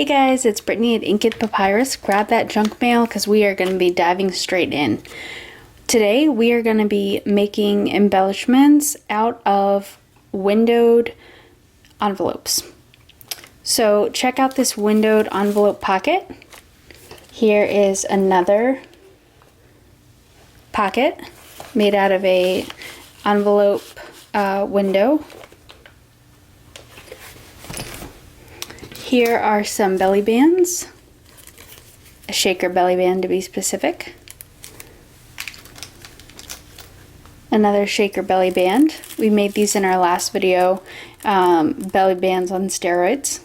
Hey guys, it's Brittany at Inked Papyrus. Grab that junk mail because we are going to be diving straight in. Today we are going to be making embellishments out of windowed envelopes. So check out this windowed envelope pocket. Here is another pocket made out of a envelope window. Here are some belly bands, a shaker belly band to be specific, another shaker belly band. We made these in our last video, belly bands on steroids.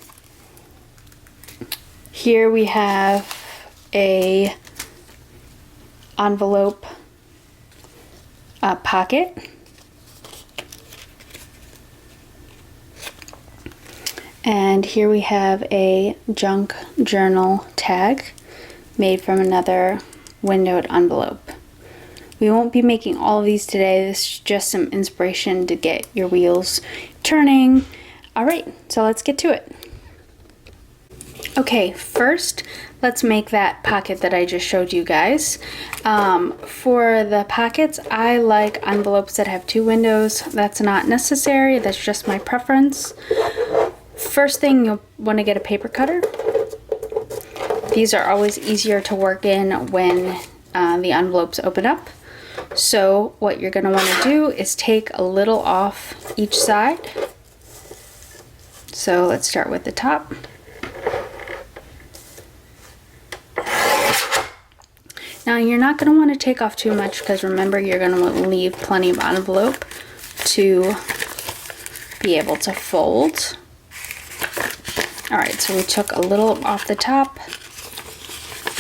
Here we have a envelope pocket. And here we have a junk journal tag made from another windowed envelope. We won't be making all of these today. This is just some inspiration to get your wheels turning. Alright, so let's get to it. Okay, first let's make that pocket that I just showed you guys. For the pockets, I like envelopes that have two windows. That's not necessary, that's just my preference. First thing, you'll want to get a paper cutter. These are always easier to work in when the envelopes open up. So what you're going to want to do is take a little off each side. So let's start with the top. Now you're not going to want to take off too much because remember you're going to want to leave plenty of envelope to be able to fold. Alright, so we took a little off the top.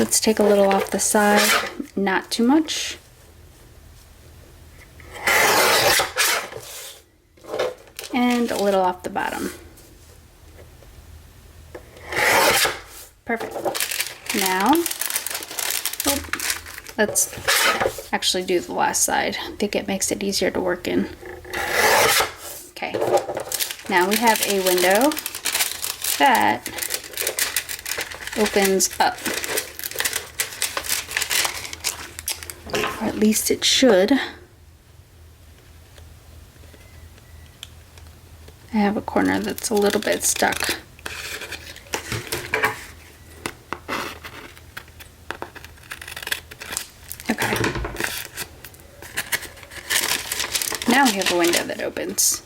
Let's take a little off the side, not too much. And a little off the bottom. Perfect. Now, let's actually do the last side. I think it makes it easier to work in. Okay, now we have a window that opens up, or at least it should. I have a corner that's a little bit stuck. Okay. Now we have a window that opens.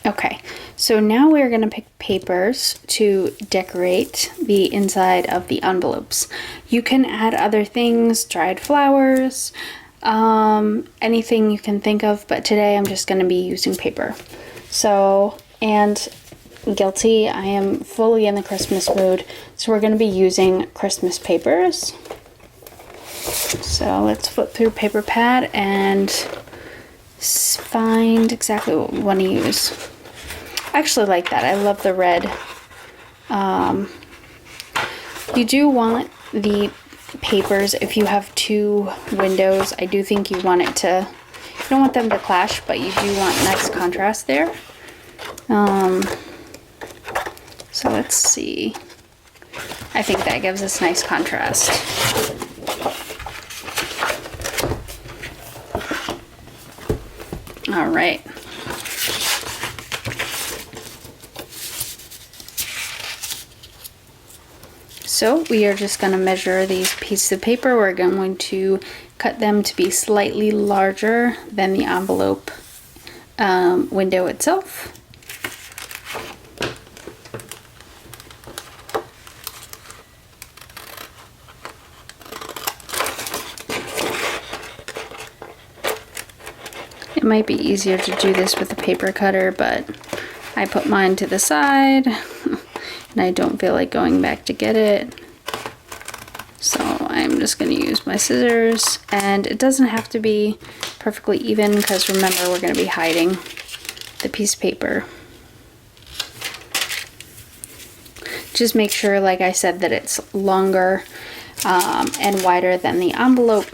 Okay, so now we're going to pick papers to decorate the inside of the envelopes. You can add other things, dried flowers, anything you can think of, but today I'm just going to be using paper. So, and guilty, I am fully in the Christmas mood, so we're going to be using Christmas papers. So let's flip through paper pad and find exactly what we want to use. I actually like that. I love the red. You do want the papers, if you have two windows, I do think you want it to, you don't want them to clash, but you do want nice contrast there. So let's see. I think that gives us nice contrast. All right. So we are just going to measure these pieces of paper. We're going to cut them to be slightly larger than the envelope window itself. It might be easier to do this with a paper cutter, but I put mine to the side. And I don't feel like going back to get it, so I'm just going to use my scissors, and it doesn't have to be perfectly even because remember we're going to be hiding the piece of paper. Just make sure, like I said, that it's longer and wider than the envelope.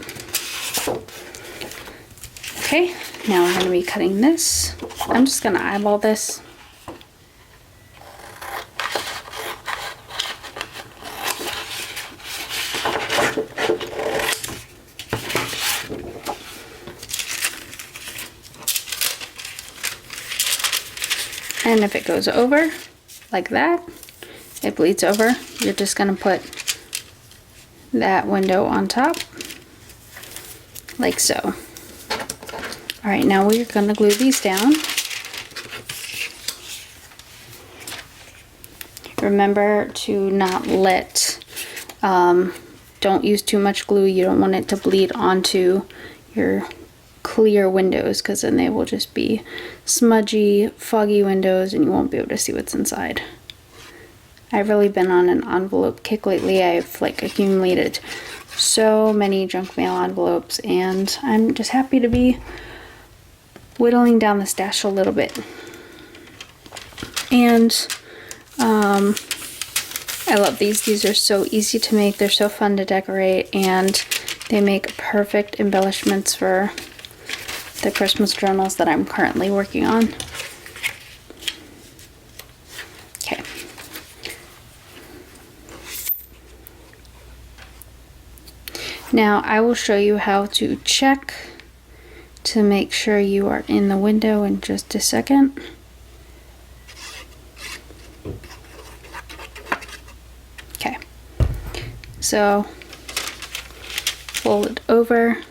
Okay, now we're going to be cutting this. I'm just going to eyeball this. And if it goes over like that, it bleeds over, you're just gonna put that window on top, like so. All right, now we're gonna glue these down. Remember to not let, don't use too much glue. You don't want it to bleed onto your clear windows, because then they will just be smudgy, foggy windows and you won't be able to see what's inside. I've really been on an envelope kick lately. I've like accumulated so many junk mail envelopes and I'm just happy to be whittling down the stash a little bit. And I love these. These are so easy to make. They're so fun to decorate and they make perfect embellishments for the Christmas journals that I'm currently working on. Okay. Now I will show you how to check to make sure you are in the window in just a second. Okay. So fold it over.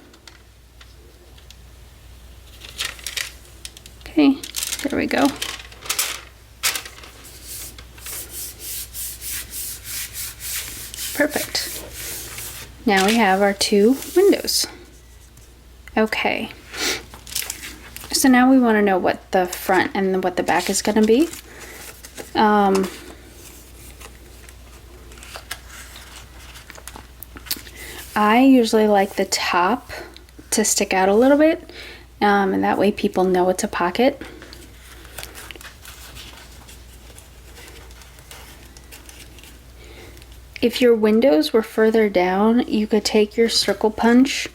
Okay, there we go. Perfect. Now we have our two windows. Okay. So now we want to know what the front and what the back is going to be. I usually like the top to stick out a little bit, and that way people know it's a pocket. If your windows were further down, you could take your circle punch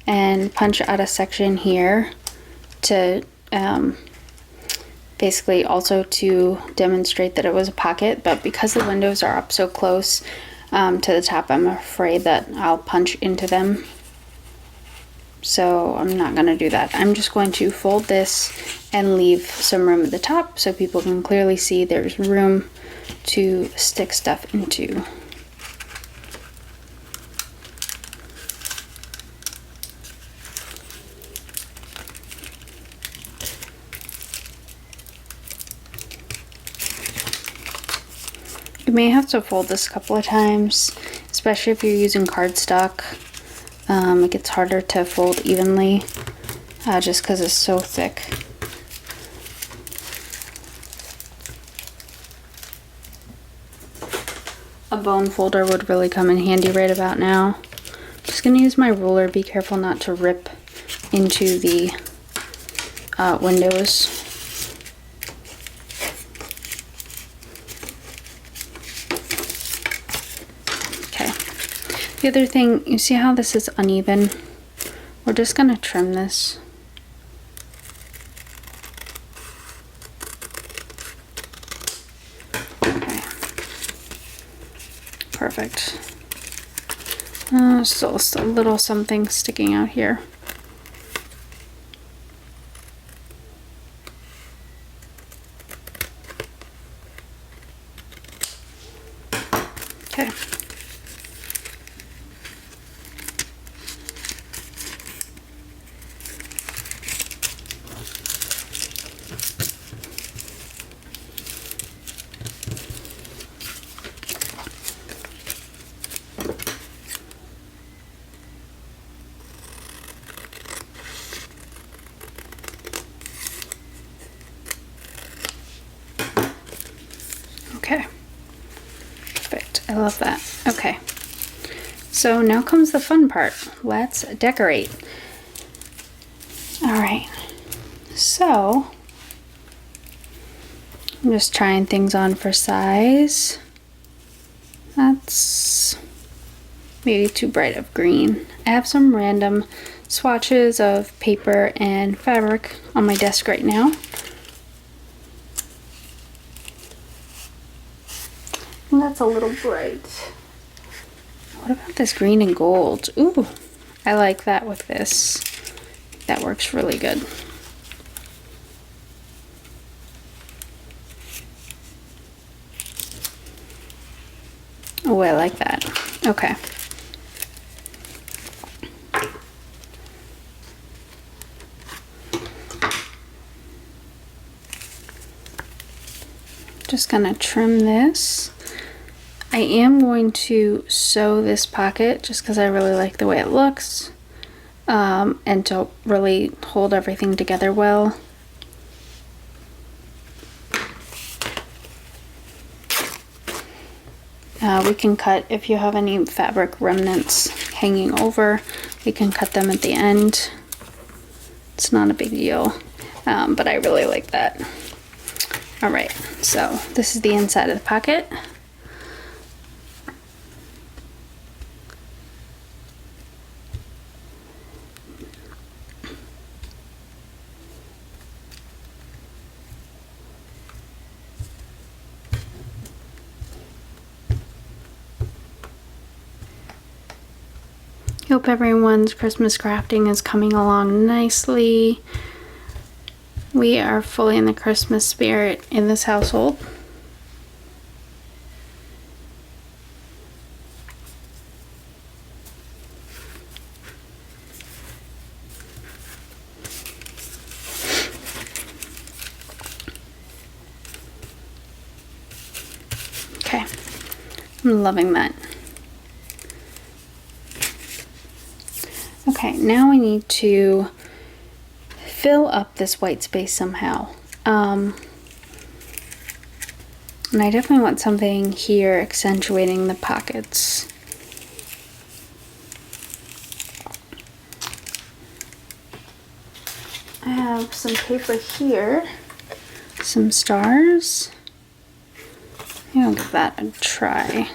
and punch out a section here to basically also to demonstrate that it was a pocket, but because the windows are up so close to the top, I'm afraid that I'll punch into them. So I'm not going to do that. I'm just going to fold this and leave some room at the top so people can clearly see there's room to stick stuff into. You may have to fold this a couple of times, especially if you're using cardstock. It gets harder to fold evenly just because it's so thick. A bone folder would really come in handy right about now. I'm just going to use my ruler. Be careful not to rip into the windows. The other thing, you see how this is uneven? We're just going to trim this. Okay. Perfect. Still a little something sticking out here. Okay. Okay, perfect. I love that. Okay, so now comes the fun part. Let's decorate. All right, so I'm just trying things on for size. That's maybe too bright of green. I have some random swatches of paper and fabric on my desk right now. That's a little bright. What about this green and gold? Ooh, I like that with this. That works really good. Oh, I like that. Okay. Just gonna trim this. I am going to sew this pocket just because I really like the way it looks, and to really hold everything together well. We can cut, if you have any fabric remnants hanging over, we can cut them at the end. It's not a big deal, but I really like that. All right, so this is the inside of the pocket. Hope everyone's Christmas crafting is coming along nicely. We are fully in the Christmas spirit in this household. Okay, I'm loving that. Okay, now we need to fill up this white space somehow. And I definitely want something here accentuating the pockets. I have some paper here, some stars. I'll give that a try.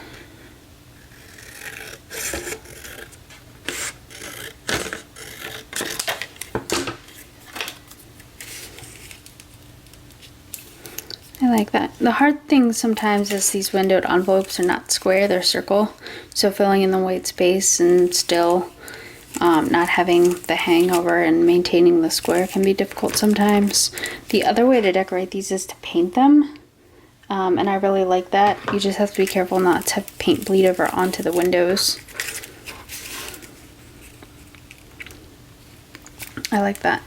I like that. The hard thing sometimes is these windowed envelopes are not square, they're circle. So filling in the white space and still not having the hangover and maintaining the square can be difficult sometimes. The other way to decorate these is to paint them. And I really like that. You just have to be careful not to have paint bleed over onto the windows. I like that.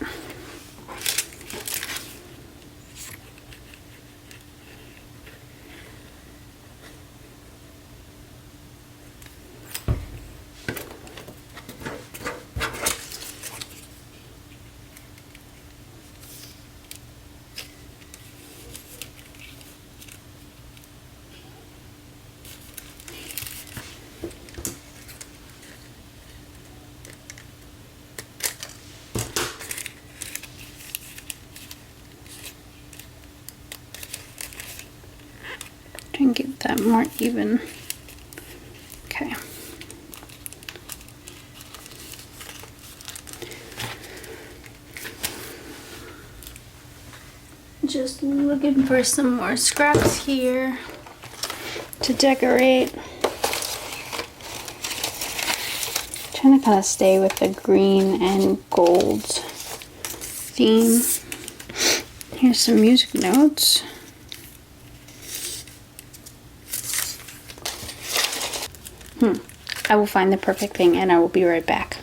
Try and get that more even. Okay. Just looking for some more scraps here to decorate. Trying to kind of stay with the green and gold theme. Here's some music notes. I will find the perfect thing and I will be right back.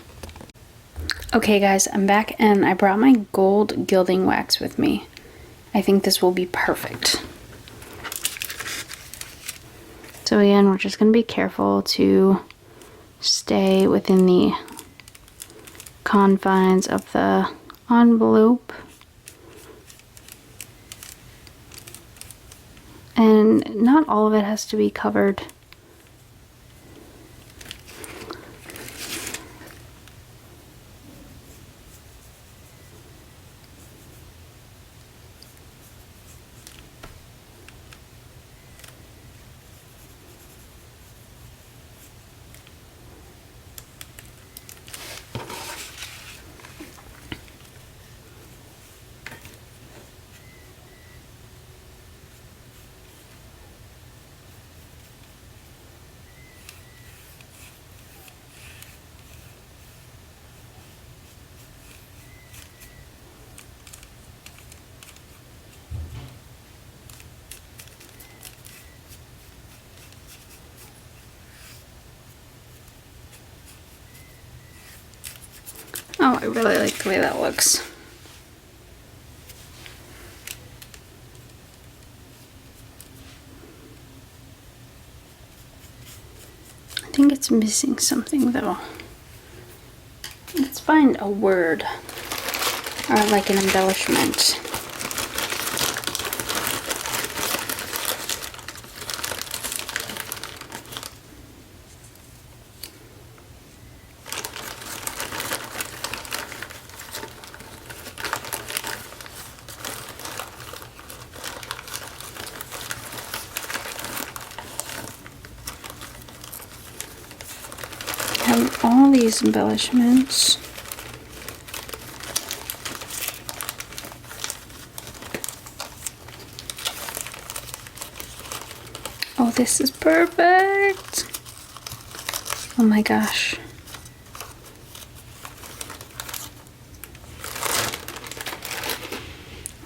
Okay guys, I'm back and I brought my gold gilding wax with me. I think this will be perfect. So again, we're just going to be careful to stay within the confines of the envelope. And not all of it has to be covered. I really like the way that looks. I think it's missing something though. Let's find a word or like an embellishment. Have all these embellishments. Oh, this is perfect. Oh my gosh.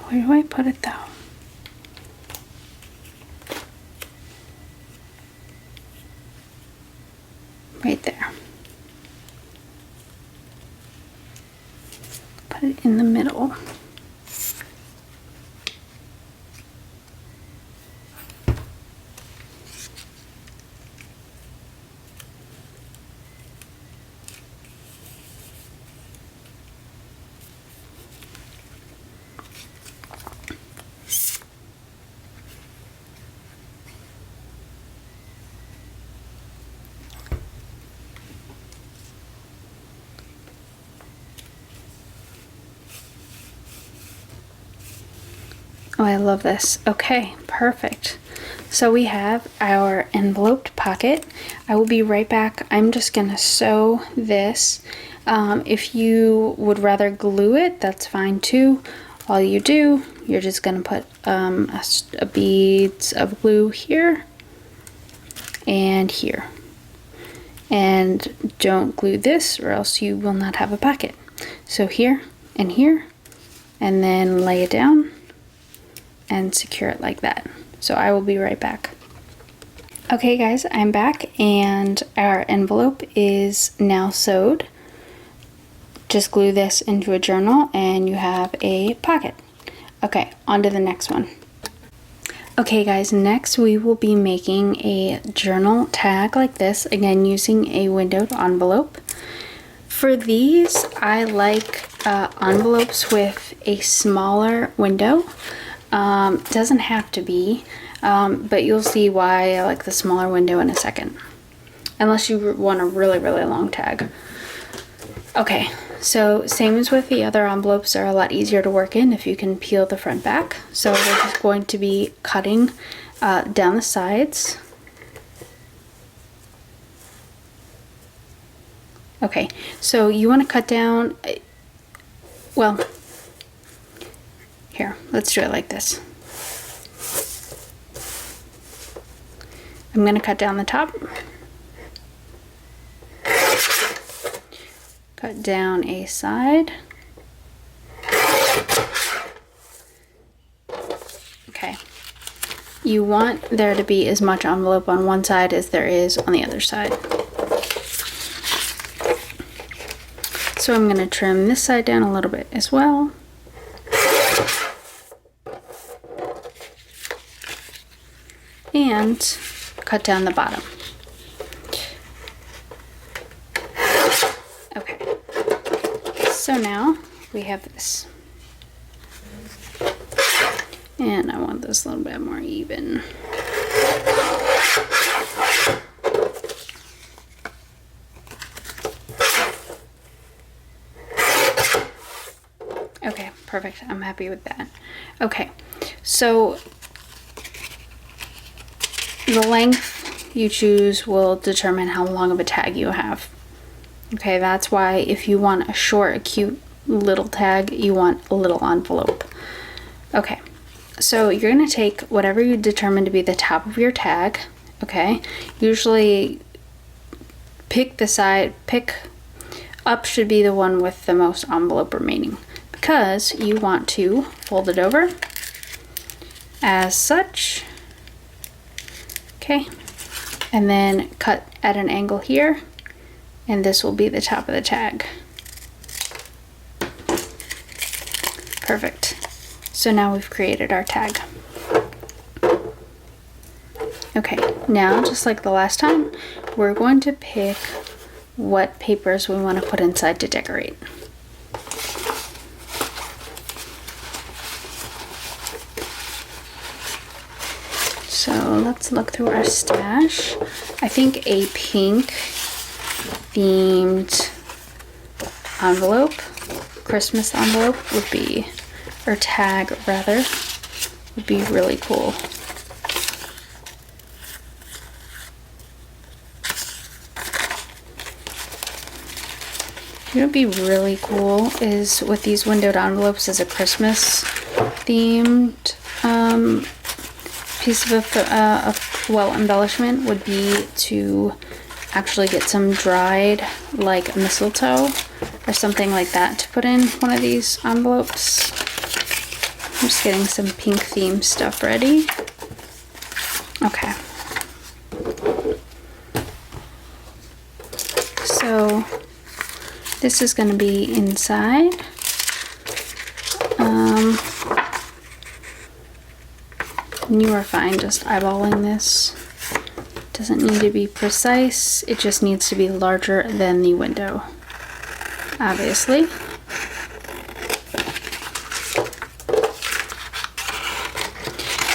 Where do I put it though? Right there. Put it in the middle. Oh, I love this. Okay, perfect. So we have our enveloped pocket. I will be right back. I'm just gonna sew this. If you would rather glue it, that's fine too. All you do, you're just gonna put a beads of glue here and here. And don't glue this or else you will not have a pocket. So here and here, and then lay it down and secure it like that. So I will be right back. Okay guys, I'm back and our envelope is now sewed. Just glue this into a journal and you have a pocket. Okay, on to the next one. Okay guys, next we will be making a journal tag like this, again using a windowed envelope. For these, I like envelopes with a smaller window. Doesn't have to be, but you'll see why I like the smaller window in a second. Unless you want a really, really long tag. Okay, so same as with the other envelopes, they're a lot easier to work in if you can peel the front back. So we're just going to be cutting down the sides. Okay, so you want to cut down, well, here, let's do it like this. I'm going to cut down the top. Cut down a side. Okay. You want there to be as much envelope on one side as there is on the other side. So I'm going to trim this side down a little bit as well. And cut down the bottom. Okay, so now we have this. And I want this a little bit more even. Okay, perfect. I'm happy with that. Okay, so the length you choose will determine how long of a tag you have. Okay, that's why if you want a short, a cute little tag, you want a little envelope. Okay, so you're going to take whatever you determine to be the top of your tag. Okay, usually pick the side, pick up should be the one with the most envelope remaining, because you want to fold it over as such. Okay, and then cut at an angle here, and this will be the top of the tag. Perfect. So now we've created our tag. Okay, now just like the last time, we're going to pick what papers we want to put inside to decorate. So let's look through our stash. I think a pink themed envelope, Christmas envelope would be, or tag rather, would be really cool. What would be really cool is with these windowed envelopes as a Christmas themed piece of embellishment would be to actually get some dried like mistletoe or something like that to put in one of these envelopes. I'm just getting some pink theme stuff ready. Okay. So this is going to be inside. You are fine just eyeballing this. Doesn't need to be precise, it just needs to be larger than the window, obviously.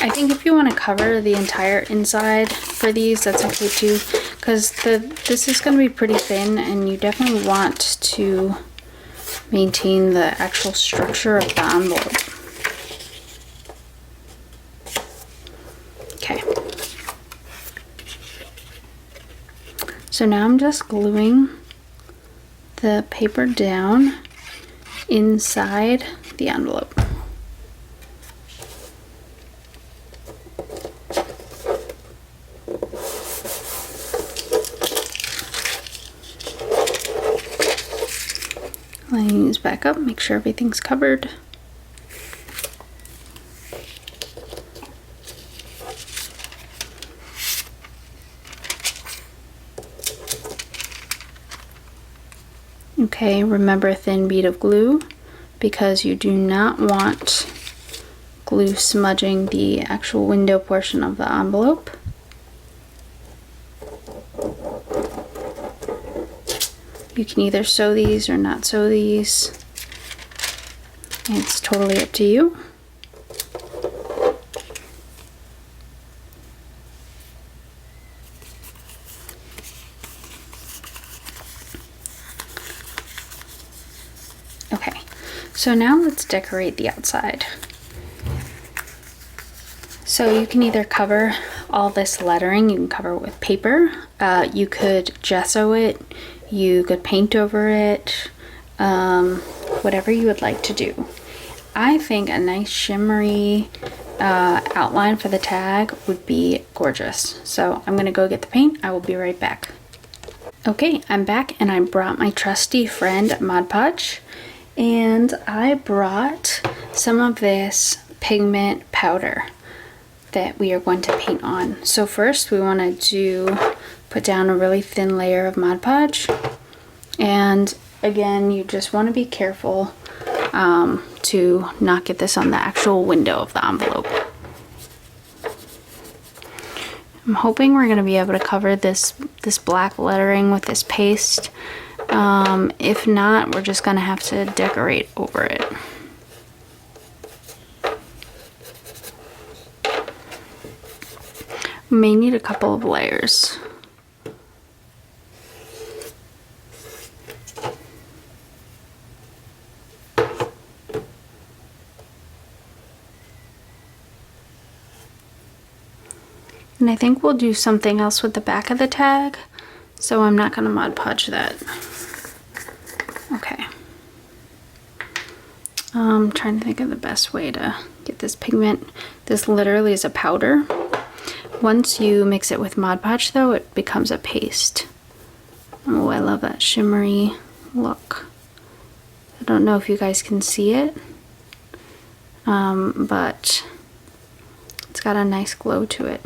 I think if you want to cover the entire inside for these, that's okay too, because this is going to be pretty thin and you definitely want to maintain the actual structure of the envelope. Okay. So now I'm just gluing the paper down inside the envelope. Lining these back up, make sure everything's covered. Okay, remember a thin bead of glue because you do not want glue smudging the actual window portion of the envelope. You can either sew these or not sew these. It's totally up to you. Okay, so now let's decorate the outside. So you can either cover all this lettering, you can cover it with paper, you could gesso it, you could paint over it, whatever you would like to do. I think a nice shimmery outline for the tag would be gorgeous. So I'm gonna go get the paint, I will be right back. Okay, I'm back and I brought my trusty friend Mod Podge. And I brought some of this pigment powder that we are going to paint on. So first we want to put down a really thin layer of Mod Podge. And again, you just want to be careful to not get this on the actual window of the envelope. I'm hoping we're going to be able to cover this black lettering with this paste. If not, we're just gonna have to decorate over it. We may need a couple of layers. And I think we'll do something else with the back of the tag, so I'm not gonna Mod Podge that. Okay. I'm trying to think of the best way to get this pigment. This literally is a powder. Once you mix it with Mod Podge though, it becomes a paste. Oh, I love that shimmery look. I don't know if you guys can see it, but it's got a nice glow to it.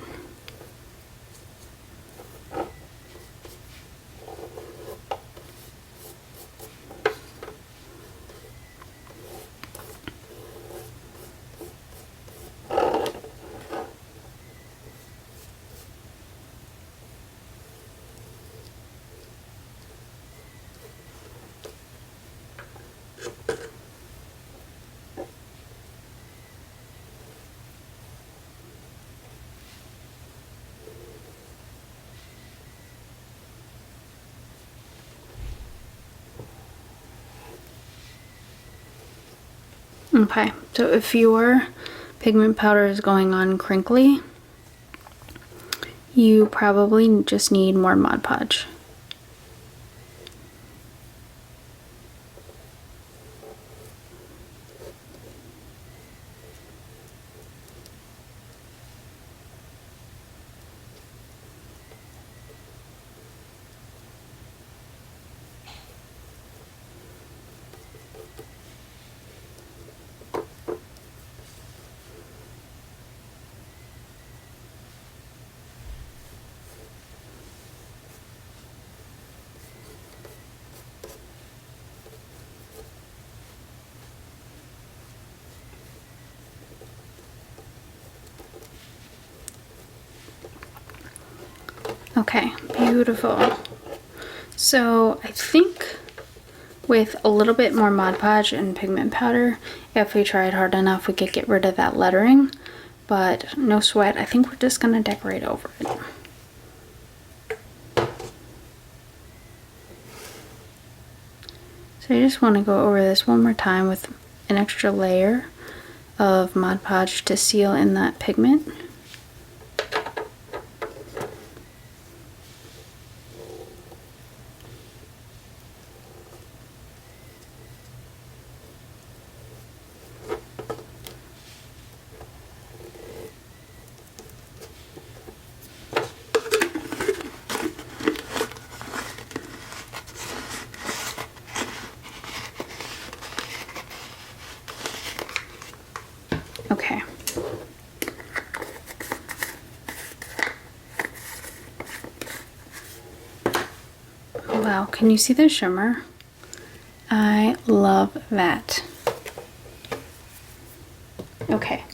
Okay, so if your pigment powder is going on crinkly, you probably just need more Mod Podge. Okay, beautiful. So I think with a little bit more Mod Podge and pigment powder, if we tried hard enough, we could get rid of that lettering, but no sweat. I think we're just gonna decorate over it. So I just want to go over this one more time with an extra layer of Mod Podge to seal in that pigment. Okay. Wow, can you see the shimmer? I love that. Okay.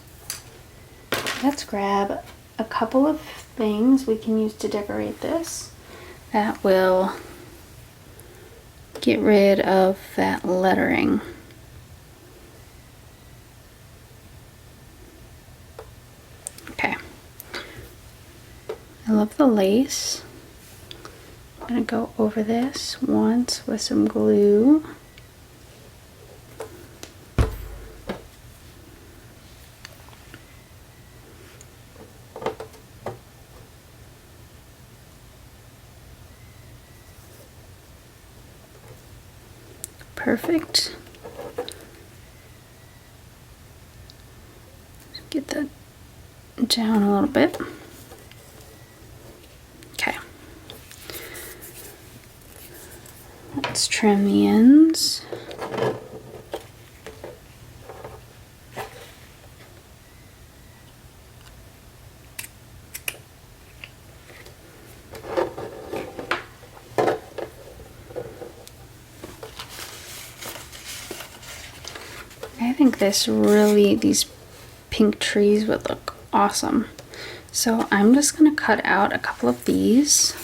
Let's grab a couple of things we can use to decorate this that will get rid of that lettering. Okay. I love the lace. I'm gonna go over this once with some glue. Perfect. Get that down a little bit. Okay. Let's trim the ends. I think these pink trees would look awesome. So I'm just gonna cut out a couple of these.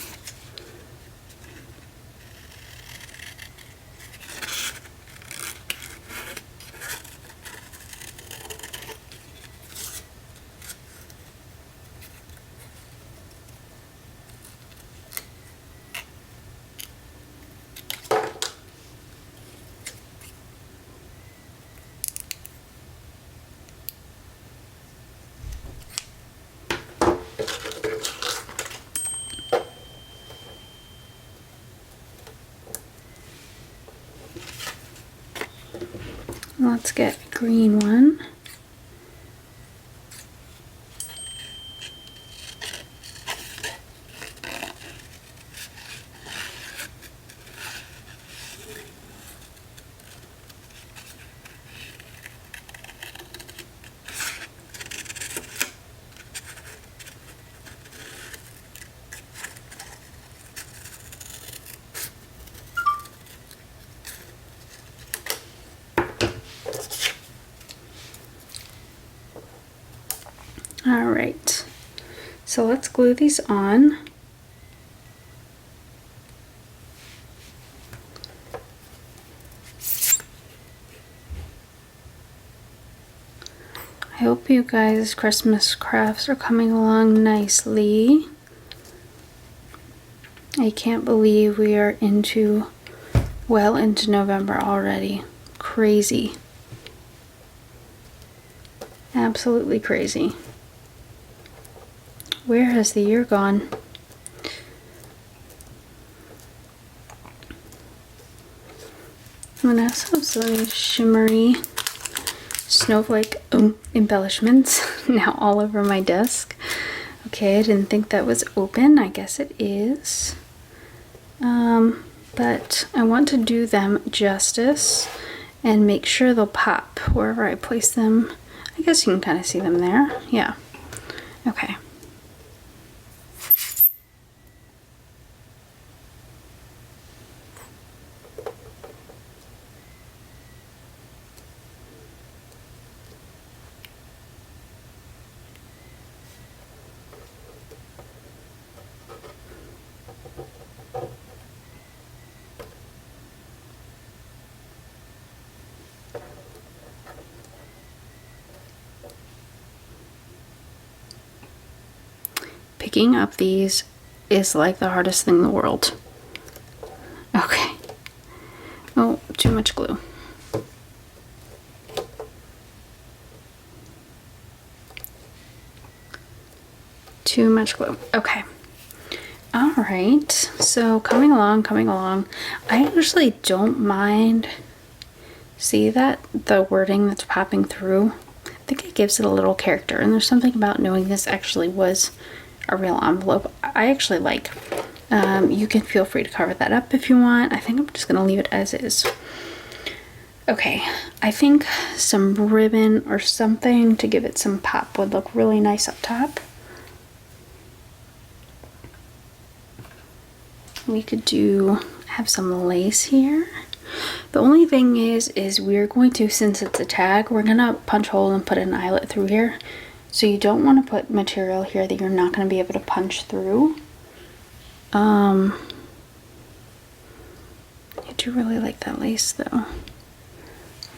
Let's get a green one. All right, so let's glue these on. I hope you guys' Christmas crafts are coming along nicely. I can't believe we are well into November already. Crazy. Absolutely crazy. Where has the year gone? I'm gonna have some shimmery snowflake embellishments now all over my desk. Okay, I didn't think that was open. I guess it is. But I want to do them justice and make sure they'll pop wherever I place them. I guess you can kind of see them there. Yeah. Okay. Picking up these is like the hardest thing in the world. Okay. Oh, too much glue. Too much glue. Okay. All right. So coming along. I actually don't mind. See that? The wording that's popping through? I think it gives it a little character, and there's something about knowing this actually was a real envelope I actually like. You can feel free to cover that up if you want. I think I'm just gonna leave it as is. Okay, I think some ribbon or something to give it some pop would look really nice up top. We could have some lace here. The only thing is we're going to, since it's a tag, we're gonna punch hole and put an eyelet through here. So you don't want to put material here that you're not going to be able to punch through. I do really like that lace though.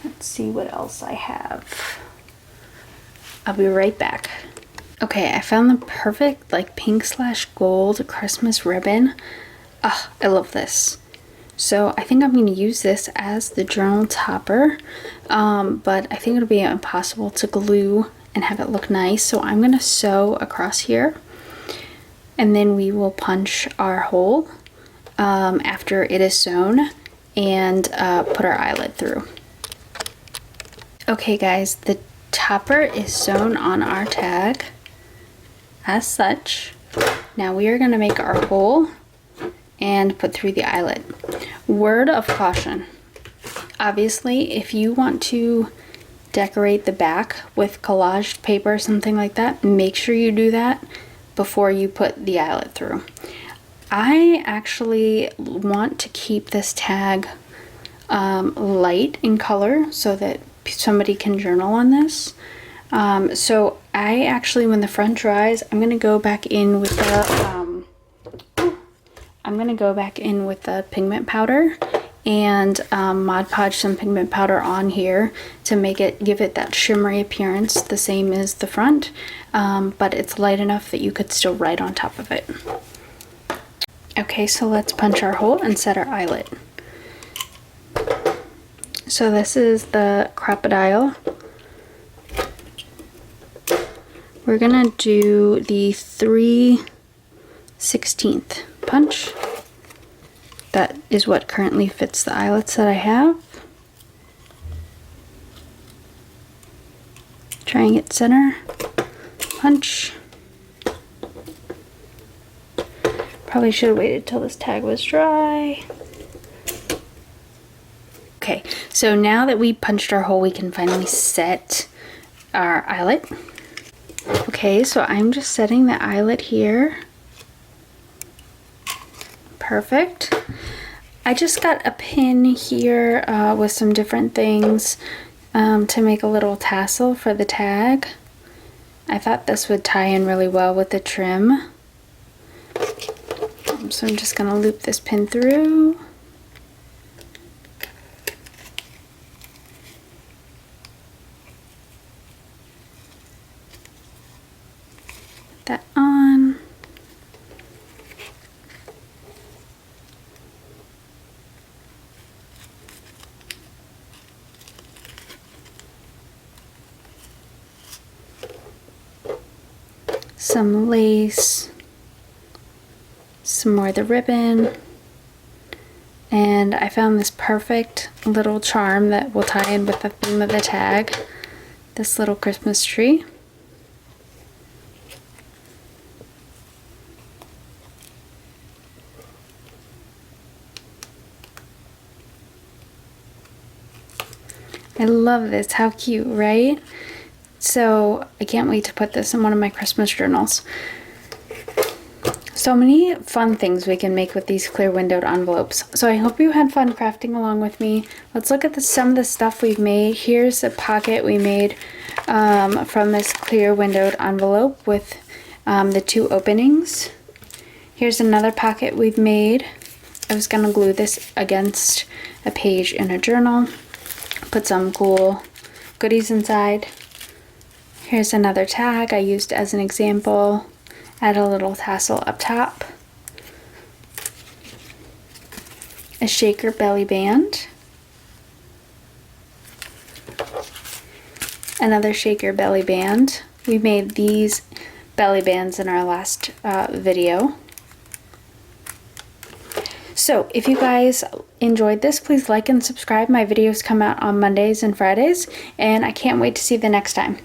Let's see what else I have. I'll be right back. Okay, I found the perfect like pink/gold Christmas ribbon. Ah, I love this. So I think I'm going to use this as the journal topper, but I think it'll be impossible to glue and have it look nice. So I'm going to sew across here, and then we will punch our hole after it is sewn and put our eyelet through. Okay guys, the topper is sewn on our tag as such. Now we are going to make our hole and put through the eyelet. Word of caution. Obviously, if you want to decorate the back with collaged paper, something like that, make sure you do that before you put the eyelet through. I actually want to keep this tag light in color so that somebody can journal on this. So I actually, when the front dries, I'm gonna go back in with the pigment powder and Mod Podge some pigment powder on here to give it that shimmery appearance, the same as the front, but it's light enough that you could still write on top of it. Okay, so let's punch our hole and set our eyelet. So this is the Cropodile. We're gonna do the 3/16 punch. That is what currently fits the eyelets that I have. Trying it center, punch. Probably should have waited till this tag was dry. Okay, so now that we punched our hole, we can finally set our eyelet. Okay, so I'm just setting the eyelet here. Perfect. I just got a pin here with some different things to make a little tassel for the tag. I thought this would tie in really well with the trim. So I'm just going to loop this pin through. Put that on. some lace, some more of the ribbon, and I found this perfect little charm that will tie in with the theme of the tag, this little Christmas tree. I love this, how cute, right? So I can't wait to put this in one of my Christmas journals. So many fun things we can make with these clear windowed envelopes. So I hope you had fun crafting along with me. Let's look at some of the stuff we've made. Here's a pocket we made from this clear windowed envelope with the 2 openings. Here's another pocket we've made. I was gonna glue this against a page in a journal. Put some cool goodies inside. Here's another tag I used as an example. Add a little tassel up top. A shaker belly band. Another shaker belly band. We made these belly bands in our last video. So if you guys enjoyed this, please like and subscribe. My videos come out on Mondays and Fridays, and I can't wait to see you the next time.